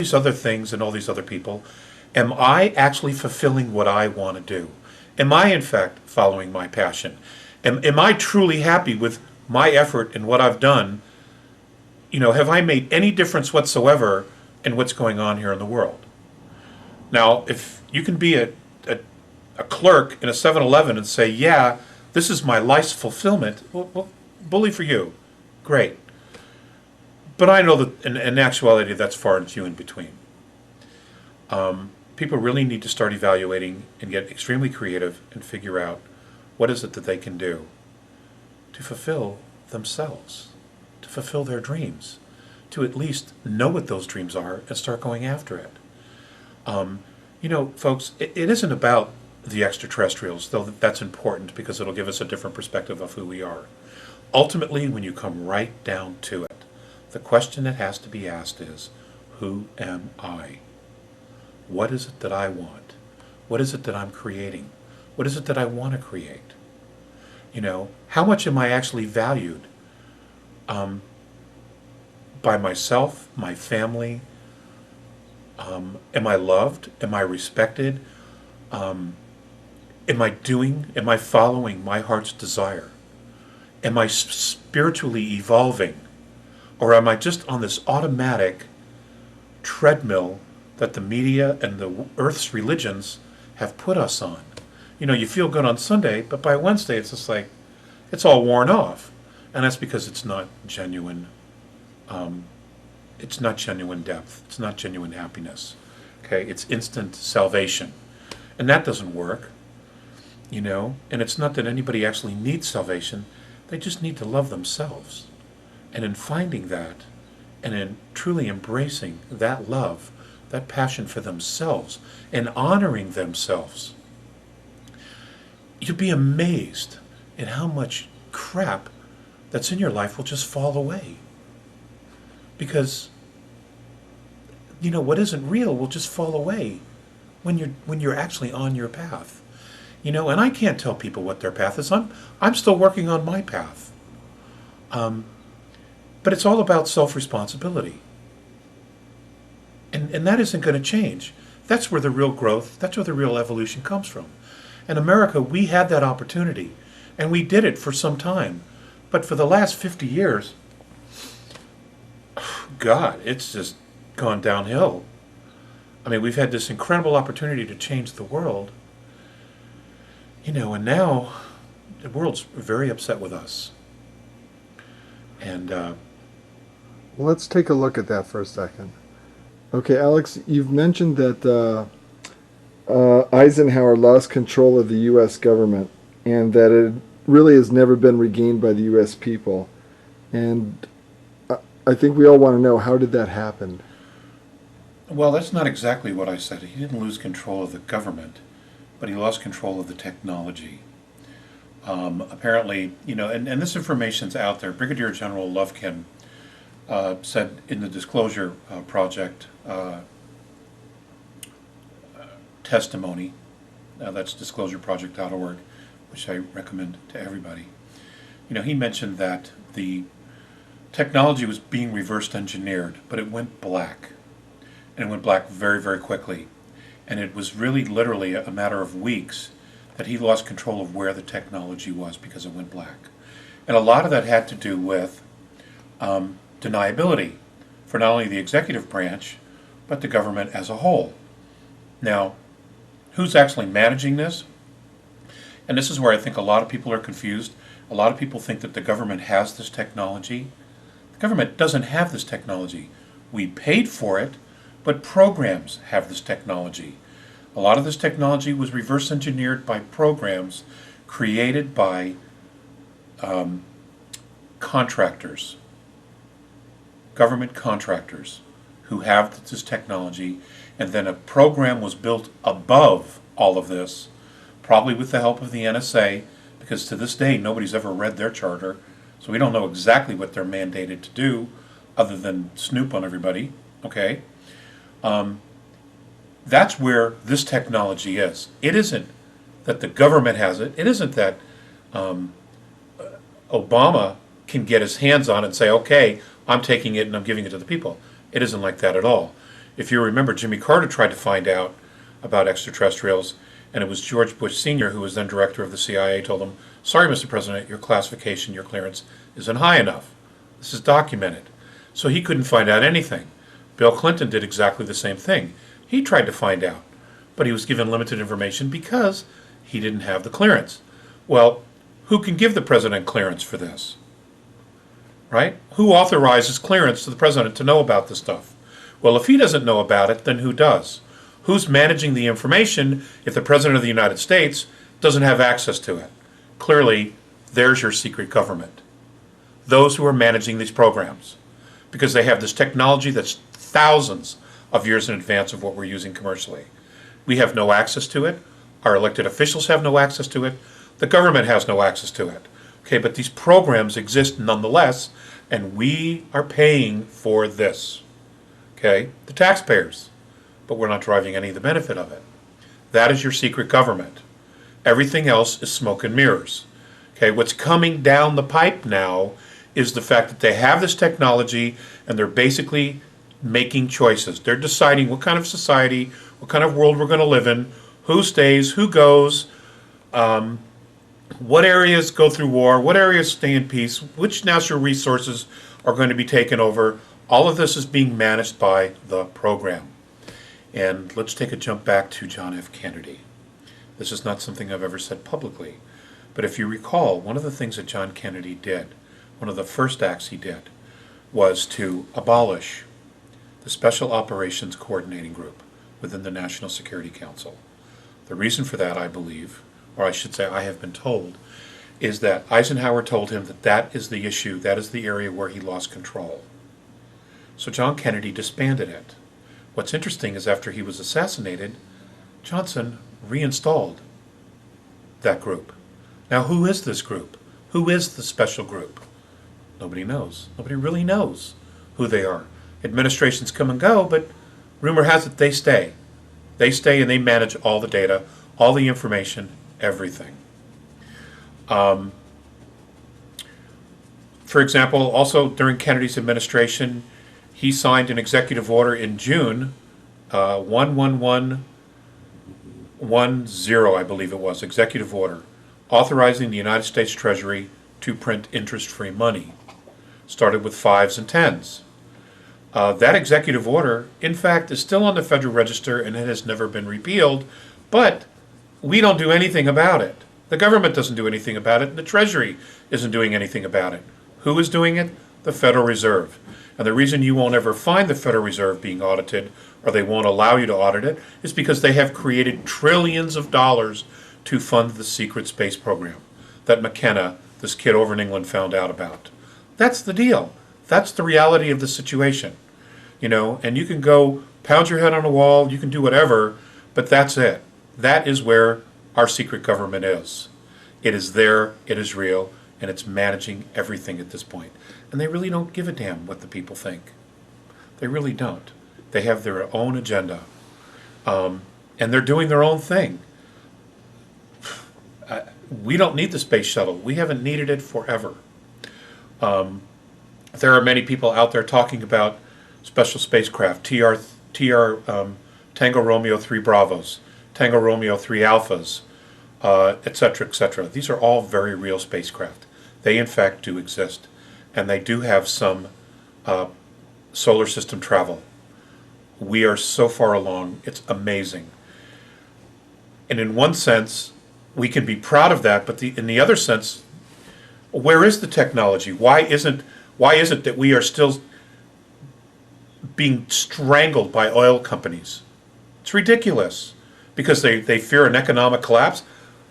these other things and all these other people, am I actually fulfilling what I want to do? Am I, in fact, following my passion? Am I truly happy with my effort and what I've done? Have I made any difference whatsoever in what's going on here in the world? Now, if you can be a clerk in a 7-Eleven and say, yeah, this is my life's fulfillment, well, bully for you. Great. But I know that in actuality that's far and few in between. People really need to start evaluating and get extremely creative and figure out what is it that they can do to fulfill themselves, to fulfill their dreams, to at least know what those dreams are and start going after it. Folks, it isn't about the extraterrestrials, though that's important because it'll give us a different perspective of who we are. Ultimately, when you come right down to it, the question that has to be asked is, who am I? What is it that I want? What is it that I'm creating? What is it that I want to create? How much am I actually valued by myself, my family? Am I loved? Am I respected? Am I following my heart's desire? Am I spiritually evolving? Or am I just on this automatic treadmill that the media and the Earth's religions have put us on? You feel good on Sunday, but by Wednesday it's just like, it's all worn off. And that's because it's not genuine. It's not genuine depth. It's not genuine happiness. Okay, it's instant salvation. And that doesn't work. And it's not that anybody actually needs salvation. They just need to love themselves. And in finding that, and in truly embracing that love, that passion for themselves, and honoring themselves, you'd be amazed at how much crap that's in your life will just fall away. Because, what isn't real will just fall away when you're actually on your path. And I can't tell people what their path is. I'm still working on my path. But it's all about self-responsibility. And that isn't going to change. That's where the real growth, that's where the real evolution comes from. In America, we had that opportunity, and we did it for some time. But for the last 50 years, God, it's just gone downhill. We've had this incredible opportunity to change the world, and now the world's very upset with us. And well, let's take a look at that for a second. Okay, Alex, you've mentioned that Eisenhower lost control of the U.S. government and that it really has never been regained by the U.S. people. And I think we all want to know, how did that happen? Well, that's not exactly what I said. He didn't lose control of the government, but he lost control of the technology. Apparently, and this information's out there. Brigadier General Lufkin said in the Disclosure Project testimony, that's disclosureproject.org, which I recommend to everybody. He mentioned that the technology was being reverse engineered, but it went black. And it went black very, very quickly. And it was really literally a matter of weeks that he lost control of where the technology was because it went black. And a lot of that had to do with deniability for not only the executive branch, but the government as a whole. Now, who's actually managing this? And this is where I think a lot of people are confused. A lot of people think that the government has this technology. The government doesn't have this technology. We paid for it, but programs have this technology. A lot of this technology was reverse engineered by programs created by contractors, government contractors who have this technology, and then a program was built above all of this, probably with the help of the NSA, because to this day nobody's ever read their charter, so we don't know exactly what they're mandated to do other than snoop on everybody, okay? That's where this technology is. It isn't that the government has it. It isn't that Obama can get his hands on it and say, okay, I'm taking it and I'm giving it to the people. It isn't like that at all. If you remember, Jimmy Carter tried to find out about extraterrestrials, and it was George Bush Sr., who was then director of the CIA, told him, sorry, Mr. President, your classification, your clearance isn't high enough. This is documented. So he couldn't find out anything. Bill Clinton did exactly the same thing. He tried to find out, but he was given limited information because he didn't have the clearance. Well, who can give the president clearance for this? Right? Who authorizes clearance to the president to know about this stuff? Well, if he doesn't know about it, then who does? Who's managing the information if the president of the United States doesn't have access to it? Clearly, there's your secret government. Those who are managing these programs. Because they have this technology that's thousands of years in advance of what we're using commercially. We have no access to it. Our elected officials have no access to it. The government has no access to it. Okay, but these programs exist nonetheless, and we are paying for this. Okay, the taxpayers. But we're not deriving any of the benefit of it. That is your secret government. Everything else is smoke and mirrors. Okay, what's coming down the pipe now is the fact that they have this technology and they're basically making choices. They're deciding what kind of society, what kind of world we're going to live in, who stays, who goes, what areas go through war, what areas stay in peace, which natural resources are going to be taken over. All of this is being managed by the program. And let's take a jump back to John F. Kennedy. This is not something I've ever said publicly, but if you recall, one of the things that John Kennedy did, one of the first acts he did, was to abolish the Special Operations Coordinating Group within the National Security Council. The reason for that, I believe, or I should say I have been told, is that Eisenhower told him that that is the issue, that is the area where he lost control. So John Kennedy disbanded it. What's interesting is after he was assassinated, Johnson reinstalled that group. Now, who is this group? Who is the special group? Nobody knows. Nobody really knows who they are. Administrations come and go, but rumor has it they stay. They stay and they manage all the data, all the information, everything. For example, also during Kennedy's administration, he signed an executive order in June, 11110, I believe it was, executive order, authorizing the United States Treasury to print interest-free money. Started with 5s and 10s. That executive order, in fact, is still on the Federal Register and it has never been repealed, but we don't do anything about it. The government doesn't do anything about it, and the Treasury isn't doing anything about it. Who is doing it? The Federal Reserve. And the reason you won't ever find the Federal Reserve being audited, or they won't allow you to audit it, is because they have created trillions of dollars to fund the secret space program that McKenna, this kid over in England, found out about. That's the deal. That's the reality of the situation. You know, and you can go pound your head on a wall, you can do whatever, but that's it. That is where our secret government is. It is there, it is real, and it's managing everything at this point. And they really don't give a damn what the people think. They really don't. They have their own agenda. And they're doing their own thing. We don't need the space shuttle. We haven't needed it forever. There are many people out there talking about special spacecraft, Tango Romeo 3 Bravos, Tango Romeo 3 Alphas, etc., etc. These are all very real spacecraft. They in fact do exist, and they do have some solar system travel. We are so far along, it's amazing. And in one sense, we can be proud of that, but in the other sense, where is the technology? Why isn't it that we are still being strangled by oil companies? It's ridiculous. Because they fear an economic collapse.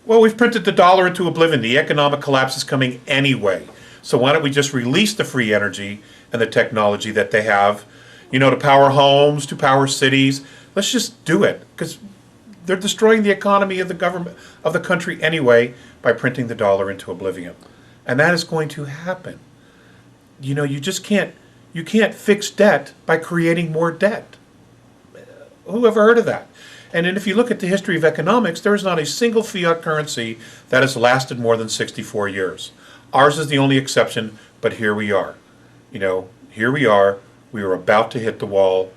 Well, we've printed the dollar into oblivion. The economic collapse is coming anyway. So why don't we just release the free energy and the technology that they have, you know, to power homes, to power cities. Let's just do it, because they're destroying the economy of the government, of the country anyway, by printing the dollar into oblivion. And that is going to happen. You know, you can't fix debt by creating more debt. Who ever heard of that? And then if you look at the history of economics, there is not a single fiat currency that has lasted more than 64 years. Ours is the only exception, but here we are. You know, here we are. We are about to hit the wall.